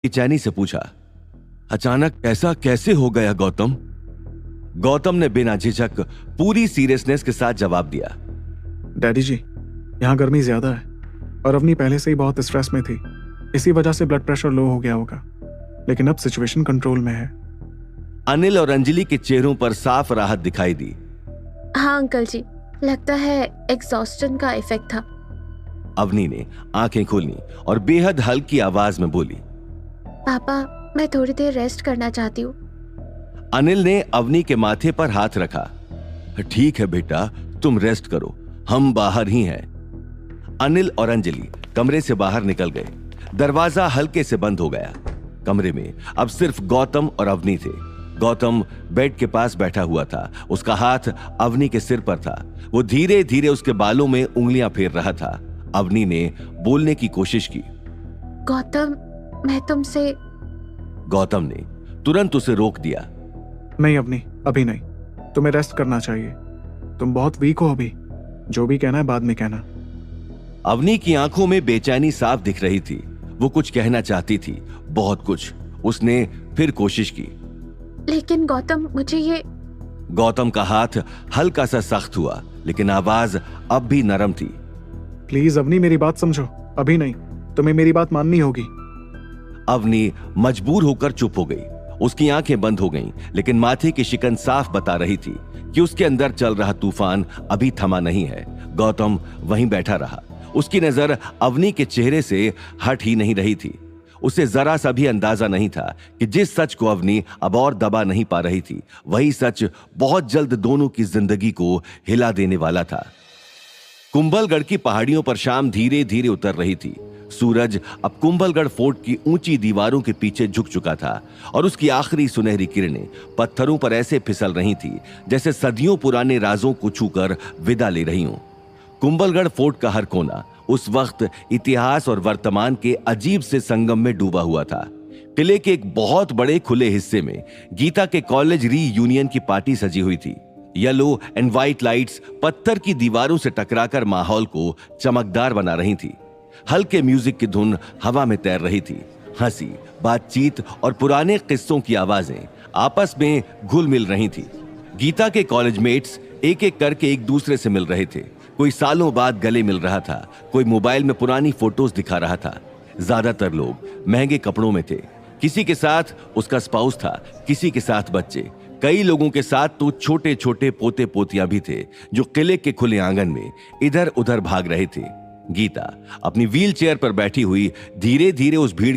बेचैनी से पूछा, अचानक ऐसा कैसे हो गया गौतम? गौतम ने बिना झिझक पूरी सीरियसनेस के साथ जवाब दिया, डैडी जी, यहाँ गर्मी ज्यादा है और अवनी पहले से ही बहुत स्ट्रेस में थी। इसी वजह से ब्लड प्रेशर लो हो गया होगा, लेकिन अब सिचुएशन कंट्रोल में है। अनिल और अंजलि के चेहरों पर साफ राहत दिखाई दी। हाँ अंकल जी, लगता है एग्जॉस्टन का इफेक्ट था। अवनी ने आंखें खोली और बेहद हल्की आवाज में बोली, पापा मैं थोड़ी देर रेस्ट करना चाहती हूँ। अनिल ने अवनी के माथे पर हाथ रखा। ठीक है बेटा, तुम रेस्ट करो, हम बाहर ही हैं। अनिल और अंजलि कमरे से बाहर निकल गए। दरवाजा हल्के से बंद हो गया। कमरे में अब सिर्फ गौतम और अवनी थे। गौतम बेड के पास बैठा हुआ था। उसका हाथ अवनी के सिर पर था। वो धीरे धीरे उसके बालों में उंगलियां फेर रहा था। अवनी ने बोलने की कोशिश की। गौतम, मैं तुमसे। गौतम ने तुरंत उसे रोक दिया। नहीं अवनी, अभी नहीं, तुम्हें रेस्ट करना चाहिए। तुम बहुत वीक हो अभी। जो भी कहना है बाद में कहना। अवनी की आंखों में बेचैनी साफ दिख रही थी। वो कुछ कहना चाहती थी, बहुत कुछ। उसने फिर कोशिश की। लेकिन गौतम, मुझे ये। गौतम का हाथ हल्का सा सख्त हुआ, लेकिन आवाज अब भी नरम थी। प्लीज अवनी, मेरी बात समझो। अभी नहीं, तुम्हें मेरी बात माननी होगी। अवनी मजबूर होकर चुप हो गई। उसकी आंखें बंद हो गईं, लेकिन माथे की शिकन साफ बता रही थी कि उसके अंदर चल रहा तूफान अभी थमा नहीं है। गौतम वहीं बैठा रहा। उसकी नजर अवनी के चेहरे से हट ही नहीं रही थी। उसे जरा सा भी अंदाजा नहीं था कि जिस सच को अवनी अब और दबा नहीं पा रही थी, वही सच बहुत जल्द दोनों की जिंदगी को हिला देने वाला था। कुंभलगढ़ की पहाड़ियों पर शाम धीरे धीरे उतर रही थी। सूरज अब कुंभलगढ़ फोर्ट की ऊंची दीवारों के पीछे झुक चुका था और उसकी आखिरी सुनहरी किरणें पत्थरों पर ऐसे फिसल रही थी जैसे सदियों पुराने राजों को छूकर विदा ले रही हों। कुंभलगढ़ फोर्ट का हर कोना उस वक्त इतिहास और वर्तमान के अजीब से संगम में डूबा हुआ था। किले के एक बहुत बड़े खुले हिस्से में गीता के कॉलेज री यूनियन की पार्टी सजी हुई थी। येलो एंड व्हाइट लाइट्स पत्थर की दीवारों से टकराकर माहौल को चमकदार बना रही थी। हल्के म्यूजिक की धुन हवा में तैर रही थी। हंसी, बातचीत और पुराने किस्सों की आवाजें आपस में घुल मिल रही थी। गीता के कॉलेजमेट्स एक एक करके एक दूसरे से मिल रहे थे। कोई सालों बाद गले मिल रहा था, कोई मोबाइल में पुरानी फोटोज दिखा रहा था। ज्यादातर लोग महंगे कपड़ों में थे। किसी के साथ उसका स्पाउस था, किसी के साथ बच्चे। कई लोगों के साथ तो छोटे छोटे पोते पोतियां भी थे जो किले के खुले आंगन में इधर उधर भाग रहे थे। गीता अपनी व्हील चेयर पर बैठी हुई धीरे धीरे उस भीड़